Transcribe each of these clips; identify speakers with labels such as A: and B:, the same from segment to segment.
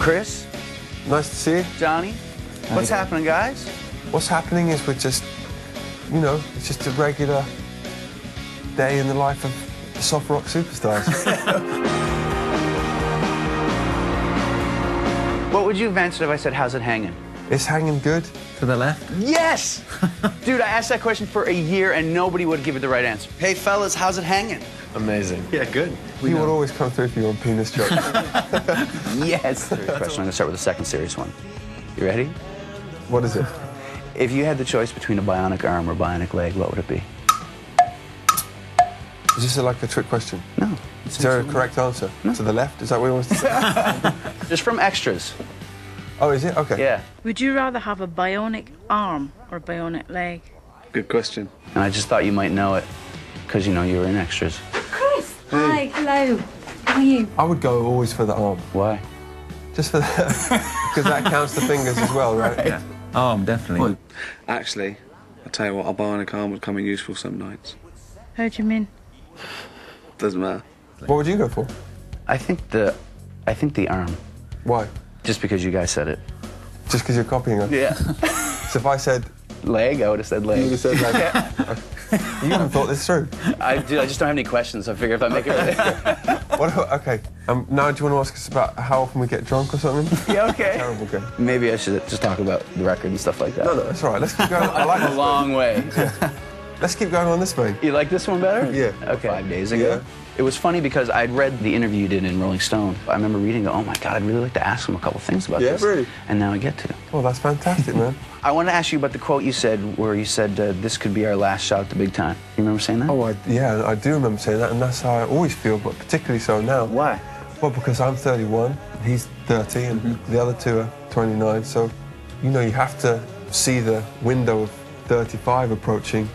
A: Chris?
B: Nice to see you.
A: Johnny? What's happening, guys?
B: What's happening is we're just, you know, it's just a regular day in the life of the soft rock superstars.
A: What would you have answered if I said, how's it hanging?
B: It's hanging good.
C: To the left?
A: Yes! Dude, I asked that question for a year and nobody would give it the right answer. Hey, fellas, how's it hanging?
B: Amazing.
C: Yeah, good.
B: You would always come through for your penis joke.
A: Yes! Question. I'm going to start with the second serious one. You ready?
B: What is it?
A: If you had the choice between a bionic arm or bionic leg, what would it be?
B: Is this like a trick question?
A: No.
B: Is there a correct answer?
A: No.
B: To the left? Is that what you want to say?
A: Just from extras.
B: Oh, is it? Okay.
A: Yeah.
D: Would you rather have a bionic arm or a bionic leg?
E: Good question.
A: And I just thought you might know it because, you know, you were in extras.
F: Chris! Hi, hello. How are you?
B: I would go always for the arm.
A: Why?
B: Just for that. Because that counts the fingers as well, right?
C: Yeah. Arm, definitely.
E: Well, actually, I tell you what, a bionic arm would come in useful some nights.
D: How do you mean?
E: Doesn't matter.
B: What would you go for?
A: I think the arm.
B: Why?
A: Just because you guys said it.
B: Just because you're copying us?
A: Yeah.
B: So if I said...
A: Leg, I would have said leg.
B: You would have said leg. You haven't thought this through.
A: I just don't have any questions. I figure if I make it...
B: Okay. Now do you want to ask us about how often we get drunk or something?
A: Yeah, okay.
B: Terrible game.
A: Maybe I should just talk about the record and stuff like that.
B: No, that's all right. Let's keep going. I like
A: a
B: this.
A: long way.
B: Let's keep going on this way.
A: You like this one better?
B: Yeah.
A: Okay. 5 days ago.
B: Yeah.
A: It was funny because I'd read the interview you did in Rolling Stone. I remember reading, oh my God, I'd really like to ask him a couple things about this.
B: Yeah, really?
A: And now I get to.
B: Oh, that's fantastic, man.
A: I want to ask you about the quote you said, where you said, this could be our last shot at the big time. You remember saying that?
B: Oh, yeah, I do remember saying that, and that's how I always feel, but particularly so now.
A: Why?
B: Well, because I'm 31, he's 30, and the other two are 29, so, you know, you have to see the window of 35 approaching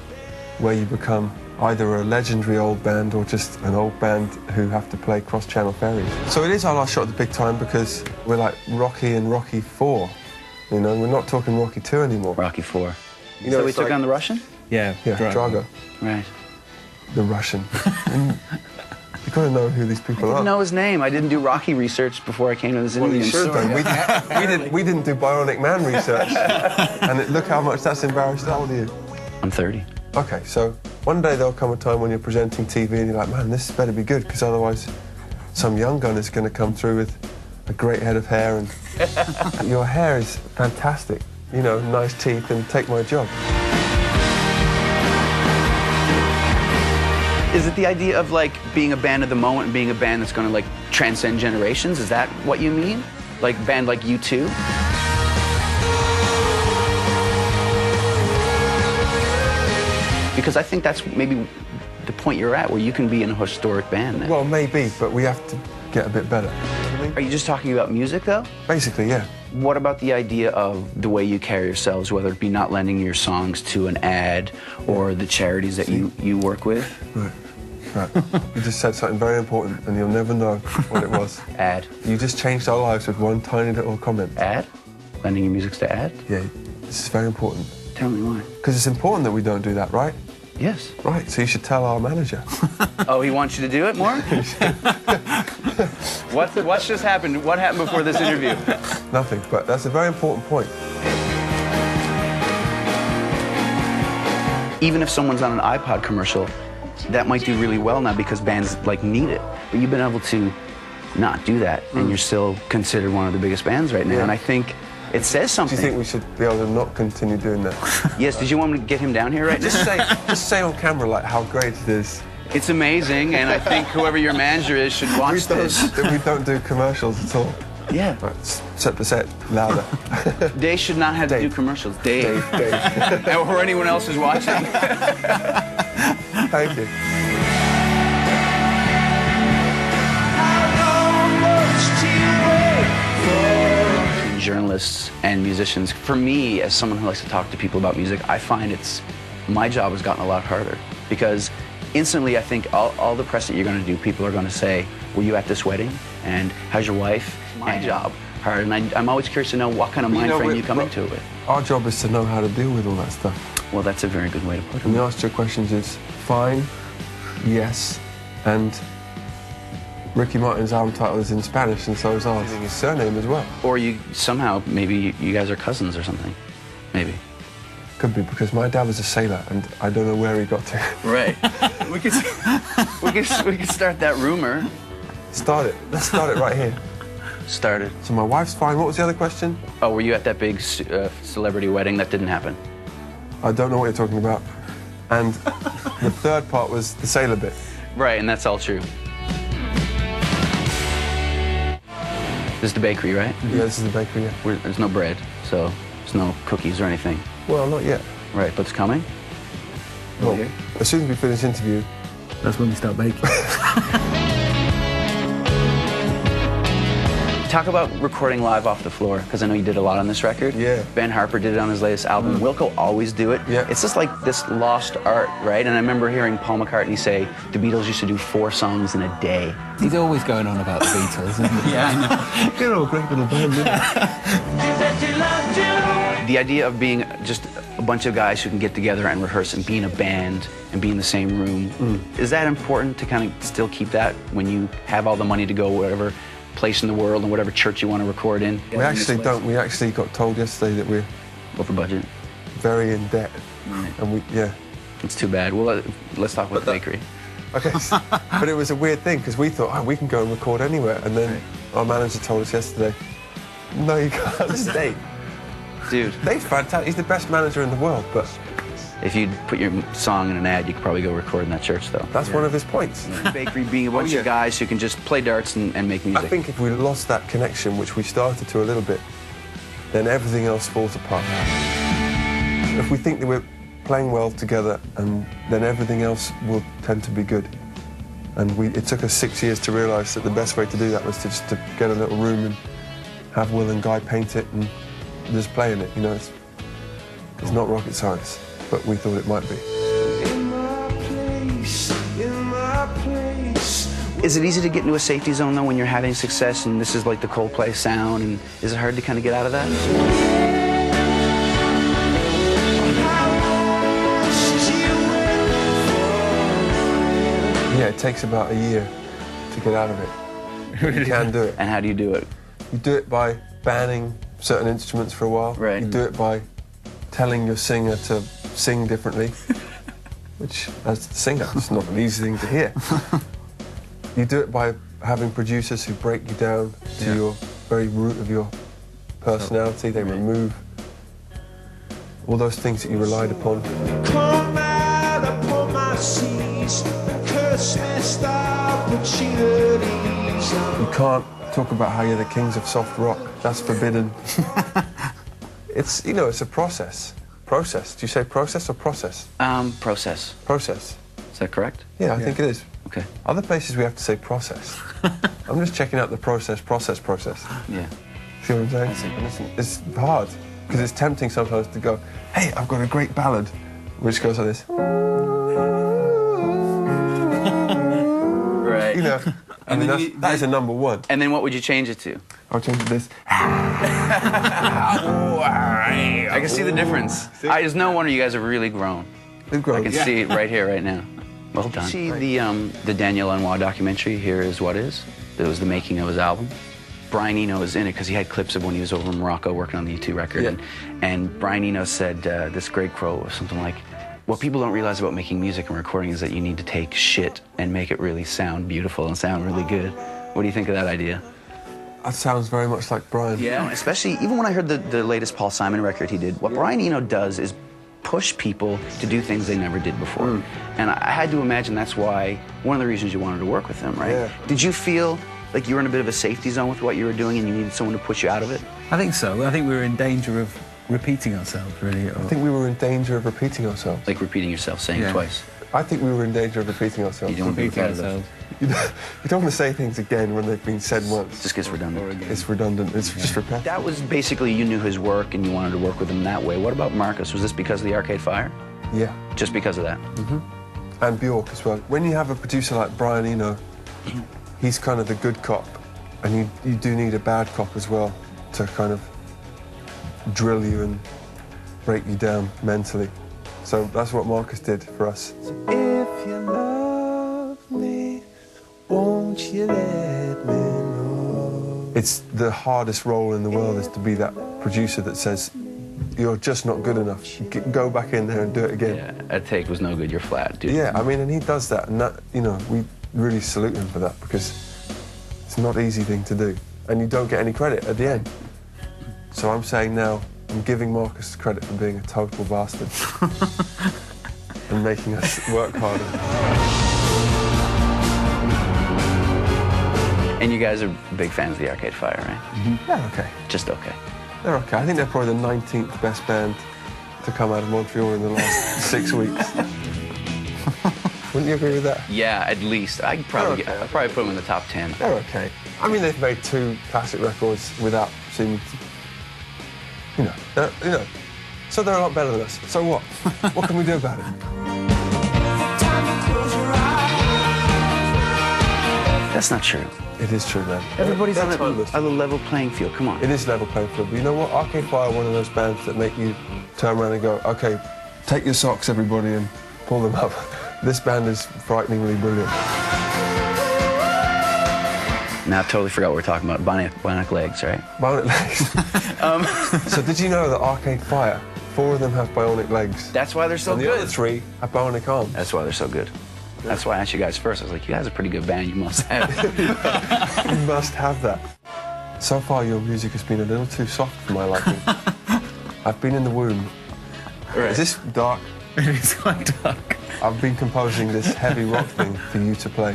B: where you become either a legendary old band or just an old band who have to play cross-channel ferries. So it is our last shot at the big time because we're like Rocky and Rocky 4. You know, we're not talking Rocky 2 anymore.
A: Rocky 4.
B: You know,
A: so we
B: it's
A: took
B: like-
A: on the Russian?
C: Yeah,
B: Yeah, Drago.
A: Right.
B: The Russian. You've got to know who these people
A: I
B: are.
A: didn't know his name. I didn't do Rocky research before I came to this
B: Well,
A: interview.
B: you should
A: Sorry.
B: have. We didn't do Bionic Man research. And look how much that's embarrassed. How old are you?
A: I'm 30.
B: Okay, so one day there'll come a time when you're presenting TV and you're like, man, this better be good, because otherwise some young gun is going to come through with a great head of hair, and your hair is fantastic. You know, nice teeth, and take my job.
A: Is it the idea of, like, being a band of the moment and being a band that's going to, like, transcend generations? Is that what you mean? Like, a band like U2? Because I think that's maybe the point you're at, where you can be in a historic band now.
B: Well, maybe, but we have to get a bit better.
A: Are you just talking about music, though?
B: Basically, yeah.
A: What about the idea of the way you carry yourselves, whether it be not lending your songs to an ad or the charities that you work with?
B: Right. You just said something very important, and you'll never know what it was.
A: Ad.
B: You just changed our lives with one tiny little comment.
A: Ad? Lending your music to ad?
B: Yeah, this is very important.
A: Tell me why.
B: Because it's important that we don't do that, right?
A: Yes.
B: Right, so you should tell our manager.
A: Oh, he wants you to do it more? What's just happened? What happened before this interview?
B: Nothing, but that's a very important point.
A: Even if someone's on an iPod commercial, that might do really well now because bands like need it. But you've been able to not do that, and you're still considered one of the biggest bands right now.
B: Yeah.
A: And I think it says
B: Do
A: something.
B: you think we should be able to not continue doing that?
A: Yes. Did you want me to get him down here right now?
B: Just say on camera like how great it is.
A: It's amazing, and I think whoever your manager is should watch this.
B: We don't do commercials at all.
A: Yeah.
B: Right, set the set louder.
A: They should not have to
B: Dave.
A: do commercials. Dave.
B: Dave.
A: Or anyone else who's watching.
B: Thank you.
A: Journalists and musicians, for me, as someone who likes to talk to people about music, I find my job has gotten a lot harder because instantly I think all the press that you're going to do, people are going to say, were you at this wedding? And how's your wife? My job. Hard. And I'm always curious to know what kind of mind frame you come into it with.
B: Our job is to know how to deal with all that stuff.
A: Well, that's a very good way to put
B: And
A: it.
B: the answer to your questions is fine, yes, and Ricky Martin's album title is in Spanish, and so is ours. Using his surname as well.
A: Or you somehow, maybe you guys are cousins or something. Maybe.
B: Could be, because my dad was a sailor, and I don't know where he got to.
A: Right. we could start that rumor.
B: Start it. Let's start it right here.
A: Started.
B: So my wife's fine. What was the other question?
A: Oh, were you at that big celebrity wedding that didn't happen?
B: I don't know what you're talking about. And the third part was the sailor bit.
A: Right, and that's all true. This is the bakery, right?
B: Yeah, this is the bakery, yeah.
A: There's no bread, so there's no cookies or anything.
B: Well, not yet.
A: Right, but it's coming?
B: Well, as soon as we finish this interview...
C: That's when we start baking.
A: Talk about recording live off the floor, because I know you did a lot on this record.
B: Yeah.
A: Ben Harper did it on his latest album. Wilco always do it.
B: Yeah.
A: It's just like this lost art, right? And I remember hearing Paul McCartney say the Beatles used to do 4 songs in a day.
C: He's always going on about the Beatles, isn't he? Yeah, I know.
B: They're all a great little band,
A: The idea of being just a bunch of guys who can get together and rehearse and be in a band and be in the same room, is that important to kind of still keep that when you have all the money to go wherever place in the world and whatever church you want to record in?
B: We actually don't. We actually got told yesterday that we're
A: Over budget.
B: very in debt. And yeah.
A: It's too bad. Well, let's talk about the bakery.
B: Okay. But it was a weird thing, because we thought, oh, we can go and record anywhere. And then our manager told us yesterday, no, you can't stay.
A: Dude.
B: Dave's fantastic. He's the best manager in the world, but...
A: If you put your song in an ad, you could probably go record in that church, though.
B: That's one of his points.
A: Bakery being a bunch of guys who can just play darts and make music.
B: I think if we lost that connection, which we started to a little bit, then everything else falls apart. If we think that we're playing well together, and then everything else will tend to be good. And it took us 6 years to realise that the best way to do that was to just get a little room and have Will and Guy paint it and just play in it. You know, it's not rocket science, but we thought it might be.
A: Is it easy to get into a safety zone, though, when you're having success and this is like the Coldplay sound, and is it hard to kind of get out of that?
B: Yeah, it takes about a year to get out of it. You can do it.
A: And how do you do it?
B: You do it by banning certain instruments for a while.
A: Right.
B: You do it by telling your singer to sing differently, which, as the singer, it's not an easy thing to hear. You do it by having producers who break you down to your very root of your personality. They remove all those things that you relied upon.
G: Come out upon my seas, curse missed opportunities.
B: You can't talk about how you're the kings of soft rock. That's forbidden. It's, you know, it's a process. Process. Do you say process or process?
A: Process.
B: Process.
A: Is that correct?
B: Yeah, I think it is.
A: Okay.
B: Other places we have to say process. I'm just checking out the process.
A: Yeah.
B: See what I'm saying? And it's hard, because it's tempting sometimes to go, hey, I've got a great ballad, which goes like this.
A: Right.
B: You know, and that is a number one.
A: And then what would you change it to?
B: I'll change it to this.
A: I can see the difference. There's no wonder you guys have really grown.
B: They've grown.
A: I can see it right here, right now. Well done. See the Daniel Lanois documentary, Here Is What Is? That was the making of his album. Brian Eno was in it because he had clips of when he was over in Morocco working on the U2 record.
B: Yeah.
A: And Brian Eno said this great quote was something like, what people don't realize about making music and recording is that you need to take shit and make it really sound beautiful and sound really good. What do you think of that idea?
B: That sounds very much like Brian.
A: Yeah, especially even when I heard the latest Paul Simon record he did, what Brian Eno does is push people to do things they never did before. And I had to imagine that's why, one of the reasons you wanted to work with him, right?
B: Yeah.
A: Did you feel like you were in a bit of a safety zone with what you were doing and you needed someone to push you out of it?
C: I think so. I think we were in danger of repeating ourselves, really.
B: I think we were in danger of repeating ourselves.
A: Like repeating yourself, saying it twice.
B: I think we were in danger of repeating ourselves.
A: You don't want to be
C: repeating
A: repetitive.
C: ourselves.
B: You don't want to say things again when they've been said once.
A: It just gets redundant.
B: It's redundant. It's just repetitive.
A: That was basically, you knew his work and you wanted to work with him that way. What about Marcus? Was this because of the Arcade Fire?
B: Yeah.
A: Just because of that?
B: And Bjork as well. When you have a producer like Brian Eno, he's kind of the good cop, and you do need a bad cop as well to kind of drill you and break you down mentally. So that's what Marcus did for us.
G: If you love me, won't if you let me know.
B: It's the hardest role in the world is to be that producer that says, you're just not good enough. Go back in there and do it again.
A: Yeah, that take was no good, you're flat, dude.
B: Yeah, I mean, and he does that, and that, you know, we really salute him for that because it's not an easy thing to do, and you don't get any credit at the end. So I'm saying now, I'm giving Marcus credit for being a total bastard and making us work harder.
A: And you guys are big fans of the Arcade Fire, right?
B: Mm-hmm. Yeah, okay.
A: Just okay.
B: They're okay. I think they're probably the 19th best band to come out of Montreal in the last 6 weeks. Wouldn't you agree with that?
A: Yeah, at least. I'd probably
B: Okay.
A: put them in the top 10.
B: They're okay. I mean, they've made 2 classic records without seeming to, you know, so they're a lot better than us. So what? What can we do about it?
A: That's not true.
B: It is true, man.
A: Everybody's
B: They're
A: on
B: timeless.
A: a level playing field. Come on.
B: It is level playing field. But you know what? Arcade Fire are one of those bands that make you turn around and go, OK, take your socks, everybody, and pull them up. This band is frighteningly brilliant.
A: Now I totally forgot what we're talking about. Bionic legs, right?
B: Bionic legs. So did you know that Arcade Fire, 4 of them have bionic legs?
A: That's why they're so
B: and the
A: good.
B: other 3 have bionic arms.
A: That's why they're so good. That's why I asked you guys first. I was like, you guys are a pretty good band. You must have.
B: You must have that. So far, your music has been a little too soft for my liking. I've been in the womb.
A: Right.
B: Is this dark?
C: It is quite dark.
B: I've been composing this heavy rock thing for you to play.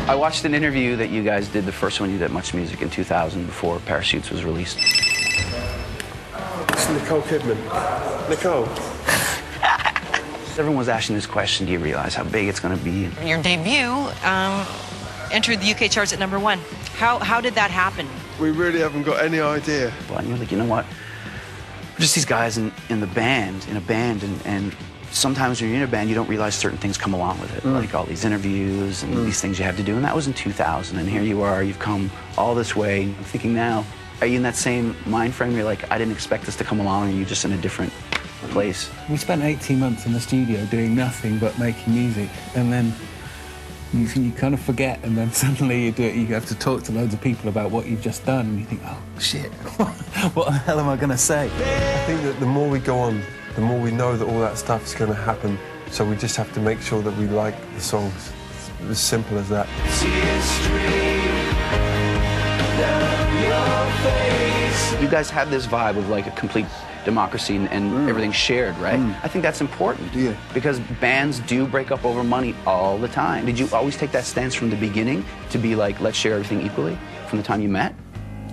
A: I watched an interview that you guys did, the first one you did at Much Music in 2000 before Parachutes was released.
B: It's Nicole Kidman. Nicole.
A: Everyone was asking this question, do you realize how big it's going to be?
H: Your debut entered the UK charts at #1. How did that happen?
B: We really haven't got any idea.
A: And you're like, you know what? We're just these guys in a band, and sometimes when you're in a band, you don't realize certain things come along with it, like all these interviews and these things you have to do. And that was in 2000, and here you are, you've come all this way. I'm thinking now, are you in that same mind frame? You're like, I didn't expect this to come along, and you're just in a different place.
C: We spent 18 months in the studio doing nothing but making music, and then you kind of forget, and then suddenly you have to talk to loads of people about what you've just done, and you think, oh, shit, what the hell am I going to say?
B: I think that the more we go on, the more we know that all that stuff's going to happen, so we just have to make sure that we like the songs. It's as simple as that.
A: You guys have this vibe of like a complete democracy and everything's shared, right? I think that's important.
B: Yeah.
A: Because bands do break up over money all the time. Did you always take that stance from the beginning to be like, let's share everything equally from the time you met?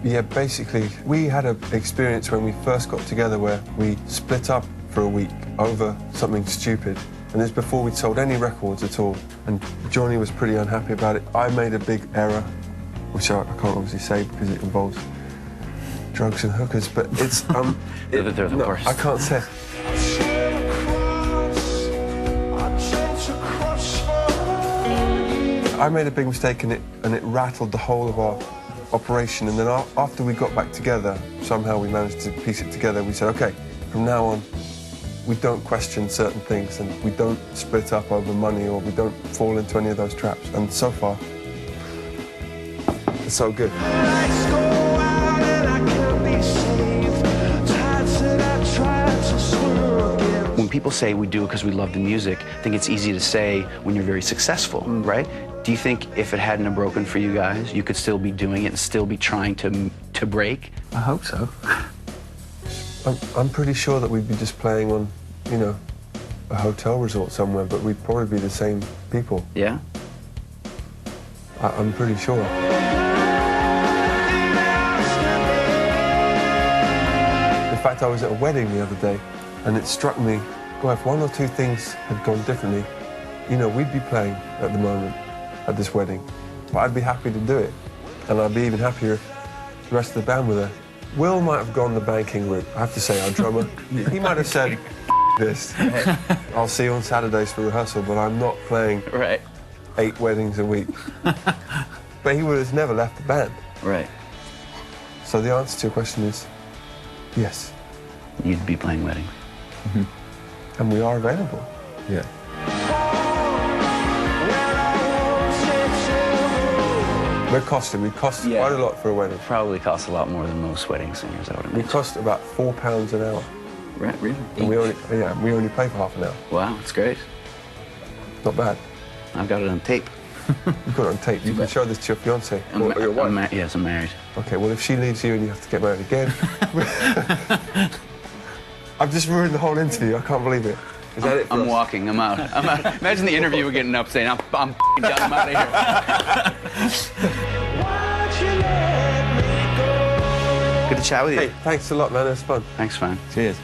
B: Yeah, basically, we had an experience when we first got together where we split up for a week over something stupid. And this before we'd sold any records at all. And Johnny was pretty unhappy about it. I made a big error, which I can't obviously say because it involves drugs and hookers, but it's,
A: They're the worst.
B: I can't say. I made a big mistake and it rattled the whole of our operation, and then after we got back together, somehow we managed to piece it together. We said, okay, from now on, we don't question certain things, and we don't split up over money, or we don't fall into any of those traps. And so far, it's so good.
A: When people say we do it because we love the music, I think it's easy to say when you're very successful, right? Do you think if it hadn't have broken for you guys, you could still be doing it and still be trying to break?
C: I hope so.
B: I'm pretty sure that we'd be just playing on, you know, a hotel resort somewhere, but we'd probably be the same people.
A: Yeah?
B: I'm pretty sure. In fact, I was at a wedding the other day, and it struck me, well, if 1 or 2 things had gone differently, you know, we'd be playing at the moment at this wedding. But I'd be happy to do it, and I'd be even happier if the rest of the band were there. Will might have gone the banking route. I have to say, our drummer, he might have said, this. I'll see you on Saturdays for rehearsal, but I'm not playing
A: Right.
B: 8 weddings a week. But he would have never left the band.
A: Right.
B: So the answer to your question is yes.
A: You'd be playing weddings.
B: And we are available.
C: Yeah.
B: We're costing. We cost
A: Yeah.
B: quite a lot for a wedding.
A: Probably costs a lot more than most wedding singers, I would
B: We
A: imagine.
B: cost about £4 an hour.
A: Right, really?
B: And we only pay for half an hour.
A: Wow, that's great.
B: Not bad.
A: I've got it on tape.
B: You've got it on tape. You can show this to your fiancée or your wife.
A: Yes, I'm married.
B: Okay, well, if she leaves you and you have to get married again... I've just ruined the whole interview. I can't believe it. Is that it for
A: I'm
B: us?
A: walking. I'm out. Imagine the interviewer getting up saying, I'm f***ing done. I'm out of here. Good to chat with you.
B: Hey, thanks a lot, man. It was fun.
A: Thanks, man.
C: Cheers.